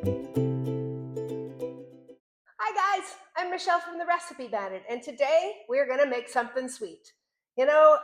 Hi guys, I'm Michelle from The Recipe Bandit, and today we're gonna make something sweet. You know,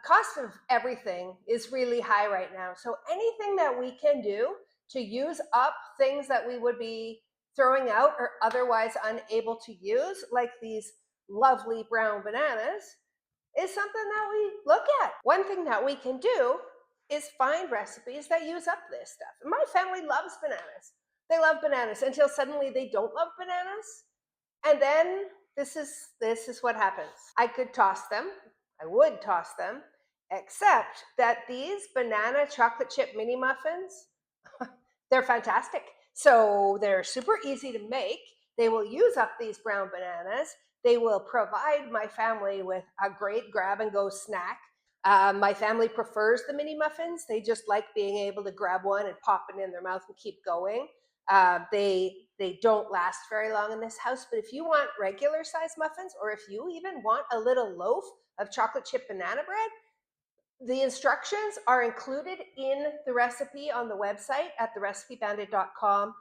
cost of everything is really high right now, so anything that we can do to use up things that we would be throwing out or otherwise unable to use, like these lovely brown bananas, is something that we look at. One thing that we can do is find recipes that use up this stuff. And my family loves bananas. They love bananas until suddenly they don't love bananas. And then this is what happens. I could toss them. I would toss them, except that these banana chocolate chip mini muffins, they're fantastic. So they're super easy to make. They will use up these brown bananas. They will provide my family with a great grab and go snack. My family prefers the mini muffins. They just like being able to grab one and pop it in their mouth and keep going. They don't last very long in this house, but if you want regular size muffins, or if you even want a little loaf of chocolate chip banana bread, the instructions are included in the recipe on the website at therecipebandit.com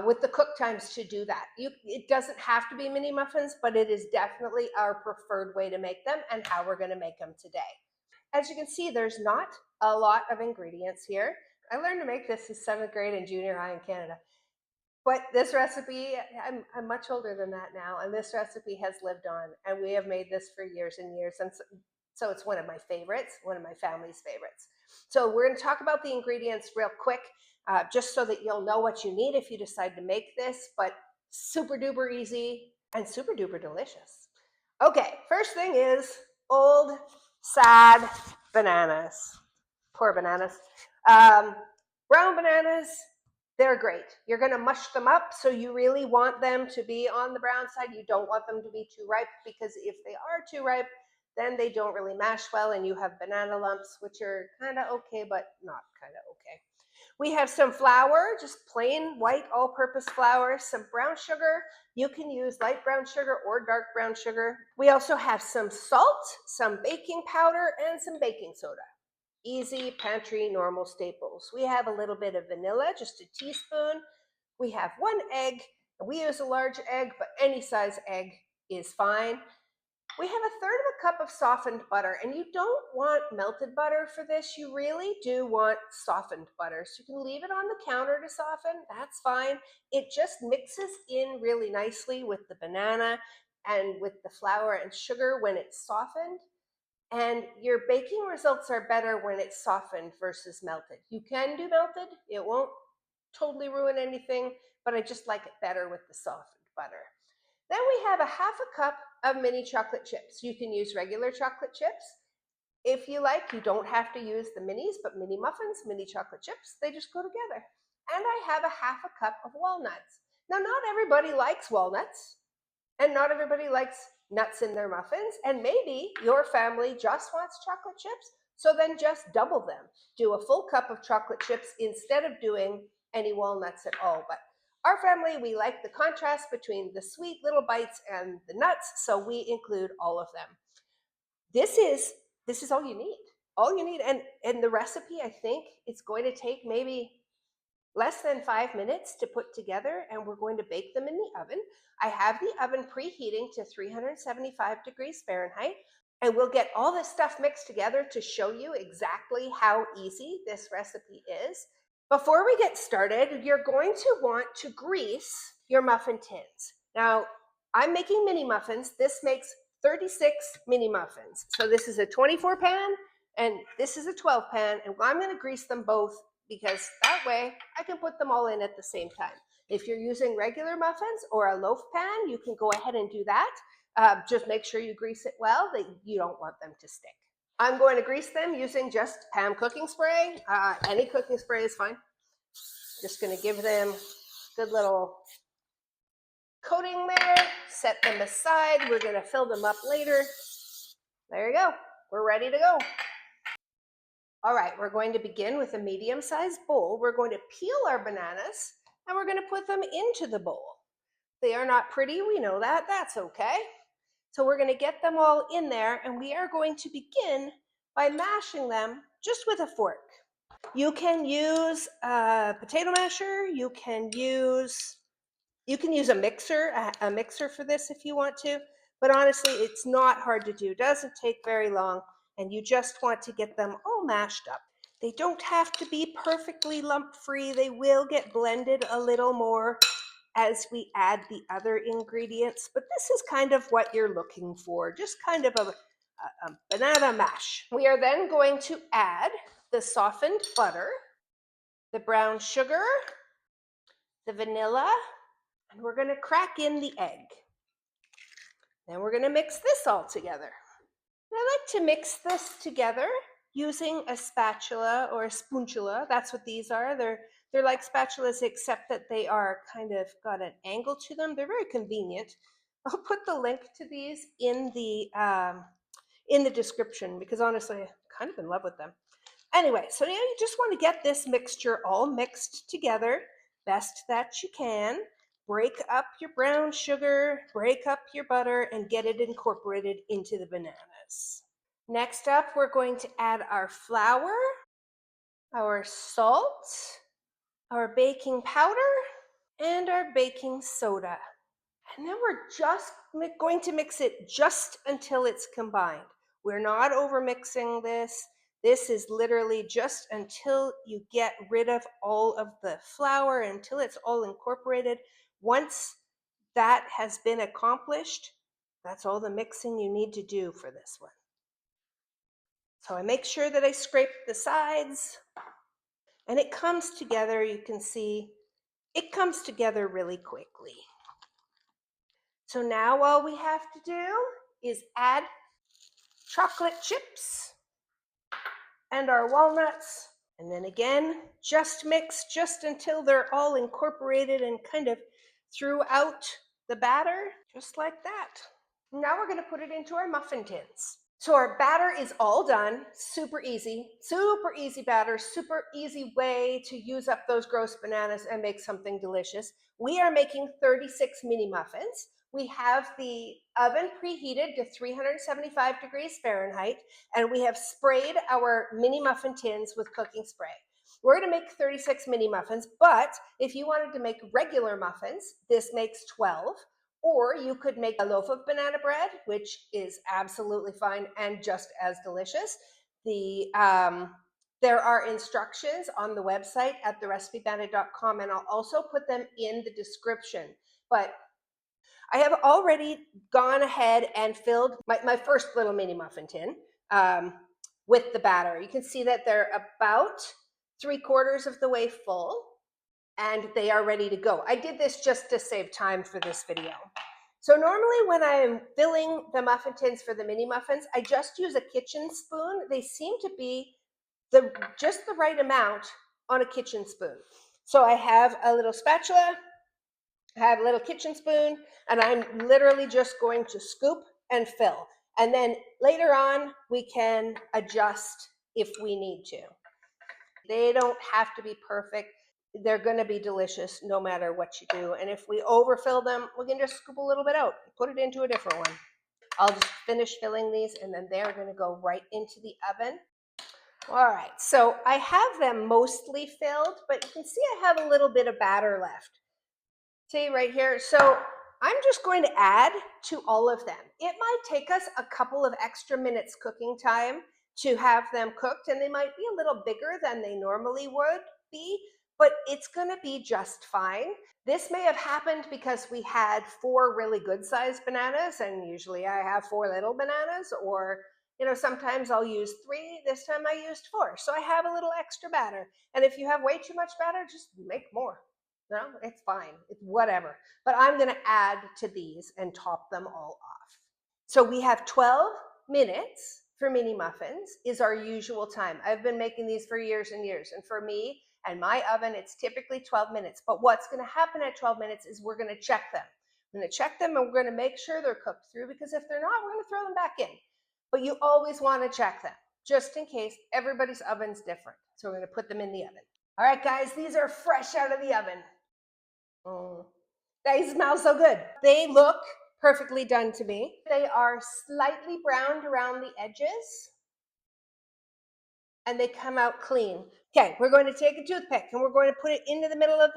with the cook times to do that. It doesn't have to be mini muffins, but it is definitely our preferred way to make them and how we're going to make them today. As you can see, there's not a lot of ingredients here. I learned to make this in 7th grade in junior high in Canada. But this recipe, I'm much older than that now, and this recipe has lived on, and we have made this for years and years, and so it's one of my favorites, one of my family's favorites. So we're going to talk about the ingredients real quick, just so that you'll know what you need if you decide to make this, but super duper easy and super duper delicious. Okay, first thing is old, sad bananas. Poor bananas. Brown bananas, they're great. You're going to mush them up, so you really want them to be on the brown side. You don't want them to be too ripe, because if they are too ripe, then they don't really mash well and you have banana lumps, which are kind of okay, but not kind of okay. We have some flour, just plain white all-purpose flour, some brown sugar. You can use light brown sugar or dark brown sugar. We also have some salt, some baking powder, and some baking soda. Easy pantry normal staples. We have a little bit of vanilla, just a teaspoon. We have 1 egg. We use a large egg, but any size egg is fine. We have 1/3 of a cup of softened butter, and you don't want melted butter for this. You really do want softened butter. So you can leave it on the counter to soften. That's fine. It just mixes in really nicely with the banana and with the flour and sugar when it's softened. And your baking results are better when it's softened versus melted. You can do melted. It won't totally ruin anything, but I just like it better with the softened butter. Then we have 1/2 cup of mini chocolate chips. You can use regular chocolate chips. If you like, you don't have to use the minis, but mini muffins, mini chocolate chips, they just go together. And I have 1/2 cup of walnuts. Now, not everybody likes walnuts, and not everybody likes nuts in their muffins, and maybe your family just wants chocolate chips, so then just double them. Do a full cup of chocolate chips instead of doing any walnuts at all. But our family, we like the contrast between the sweet little bites and the nuts, so we include all of them. This is all you need. All you need, and the recipe, I think it's going to take maybe less than 5 minutes to put together, and we're going to bake them in the oven. I have the oven preheating to 375 degrees Fahrenheit, and we'll get all this stuff mixed together to show you exactly how easy this recipe is. Before we get started, you're going to want to grease your muffin tins. Now, I'm making mini muffins. This makes 36 mini muffins. So this is a 24 pan and this is a 12 pan, and I'm going to grease them both because that way I can put them all in at the same time. If you're using regular muffins or a loaf pan, you can go ahead and do that. Just make sure you grease it well, that you don't want them to stick. I'm going to grease them using just Pam cooking spray. Any cooking spray is fine. Just going to give them a good little coating there. Set them aside. We're going to fill them up later. There you go. We're ready to go. All right, we're going to begin with a medium-sized bowl. We're going to peel our bananas and we're going to put them into the bowl. They are not pretty, we know that. That's okay. So we're going to get them all in there, and we are going to begin by mashing them just with a fork. You can use a potato masher. You can use a mixer for this if you want to. But honestly, it's not hard to do. It doesn't take very long, and you just want to get them all mashed up. They don't have to be perfectly lump-free. They will get blended a little more as we add the other ingredients, but this is kind of what you're looking for, just kind of a banana mash. We are then going to add the softened butter, the brown sugar, the vanilla, and we're going to crack in the egg. Then we're going to mix this all together. And I like to mix this together using a spatula or a spoonchula. That's what these are. They're like spatulas, except that they are kind of got an angle to them. They're very convenient. I'll put the link to these in the description because honestly, I'm kind of in love with them. Anyway, so you just want to get this mixture all mixed together best that you can. Break up your brown sugar, break up your butter, and get it incorporated into the bananas. Next up, we're going to add our flour, our salt, our baking powder, and our baking soda. And then we're just going to mix it just until it's combined. We're not over mixing this. This is literally just until you get rid of all of the flour, until it's all incorporated. Once that has been accomplished, that's all the mixing you need to do for this one. So I make sure that I scrape the sides, and it comes together. You can see it comes together really quickly. So now all we have to do is add chocolate chips and our walnuts. And then again, just mix just until they're all incorporated and kind of throughout the batter, just like that. Now we're going to put it into our muffin tins. So our batter is all done. Super easy batter, super easy way to use up those gross bananas and make something delicious. We are making 36 mini muffins. We have the oven preheated to 375 degrees Fahrenheit, and we have sprayed our mini muffin tins with cooking spray. We're going to make 36 mini muffins, but if you wanted to make regular muffins, this makes 12. Or you could make a loaf of banana bread, which is absolutely fine and just as delicious. There are instructions on the website at therecipebandit.com, and I'll also put them in the description. But I have already gone ahead and filled my first little mini muffin tin with the batter. You can see that they're about 3/4 of the way full, and they are ready to go. I did this just to save time for this video. So normally when I'm filling the muffin tins for the mini muffins, I just use a kitchen spoon. They seem to be just the right amount on a kitchen spoon. So I have a little spatula, I have a little kitchen spoon, and I'm literally just going to scoop and fill. And then later on, we can adjust if we need to. They don't have to be perfect. They're going to be delicious no matter what you do. And if we overfill them, we can just scoop a little bit out, put it into a different one. I'll just finish filling these, and then they're going to go right into the oven. All right, so I have them mostly filled, but you can see I have a little bit of batter left. See right here. So I'm just going to add to all of them. It might take us a couple of extra minutes cooking time to have them cooked, and they might be a little bigger than they normally would be, but it's going to be just fine. This may have happened because we had 4 really good sized bananas, and usually I have 4 little bananas, or sometimes I'll use 3. This time I used 4. So I have a little extra batter. And if you have way too much batter, just make more. No, it's fine. It's whatever. But I'm going to add to these and top them all off. So we have 12 minutes for mini muffins is our usual time. I've been making these for years and years. And for me and my oven, it's typically 12 minutes. But what's going to happen at 12 minutes is we're going to check them. I'm going to check them, and we're going to make sure they're cooked through, because if they're not, we're going to throw them back in. But you always want to check them, just in case. Everybody's oven's different. So we're going to put them in the oven. All right, guys, these are fresh out of the oven. They smell so good. They look perfectly done to me. They are slightly browned around the edges, and they come out clean. Okay, we're going to take a toothpick and we're going to put it into the middle of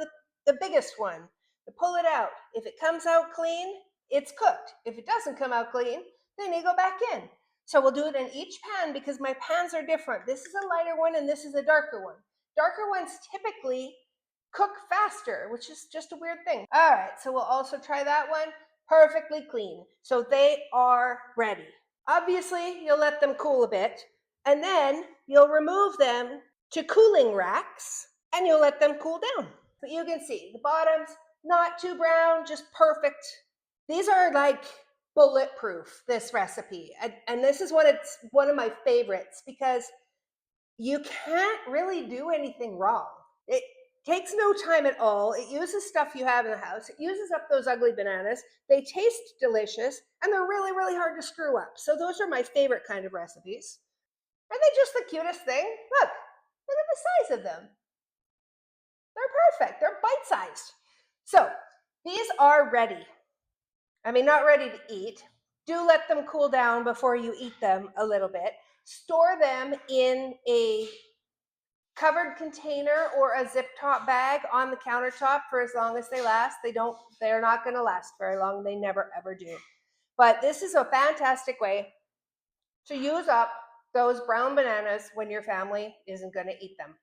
the biggest one. To pull it out. If it comes out clean, it's cooked. If it doesn't come out clean, then you go back in. So we'll do it in each pan because my pans are different. This is a lighter one and this is a darker one. Darker ones typically cook faster, which is just a weird thing. All right, so we'll also try that one. Perfectly clean. So they are ready. Obviously, you'll let them cool a bit, and then you'll remove them to cooling racks, and you'll let them cool down. But you can see the bottoms, not too brown, just perfect. These are like bulletproof, this recipe. And this is one of my favorites because you can't really do anything wrong. It takes no time at all. It uses stuff you have in the house. It uses up those ugly bananas. They taste delicious, and they're really, really hard to screw up. So those are my favorite kind of recipes. Are they just the cutest thing? Look at the size of them. They're perfect. They're bite-sized. So these are ready. I mean, not ready to eat. Do let them cool down before you eat them a little bit. Store them in a covered container or a zip top bag on the countertop for as long as they last. They're not going to last very long. They never ever do. But this is a fantastic way to use up those brown bananas when your family isn't going to eat them.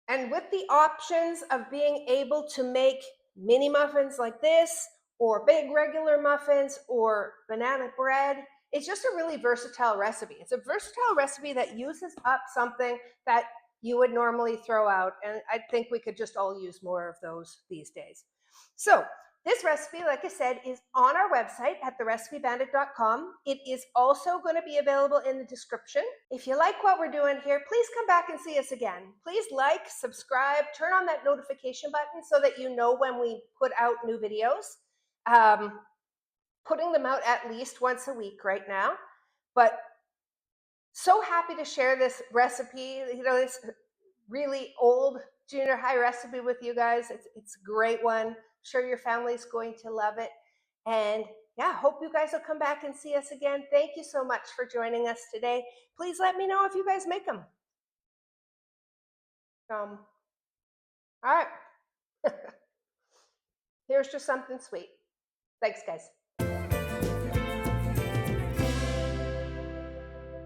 And with the options of being able to make mini muffins like this, or big regular muffins, or banana bread, it's just a really versatile recipe. It's a versatile recipe that uses up something that you would normally throw out. And I think we could just all use more of those these days. So this recipe, like I said, is on our website at therecipebandit.com. It is also going to be available in the description. If you like what we're doing here, please come back and see us again. Please like, subscribe, turn on that notification button so that you know when we put out new videos. Putting them out at least once a week right now. But so happy to share this recipe. This really old junior high recipe with you guys. It's a great one. I'm sure your family's going to love it. And yeah, hope you guys will come back and see us again. Thank you so much for joining us today. Please let me know if you guys make them. All right. Here's just something sweet. Thanks, guys.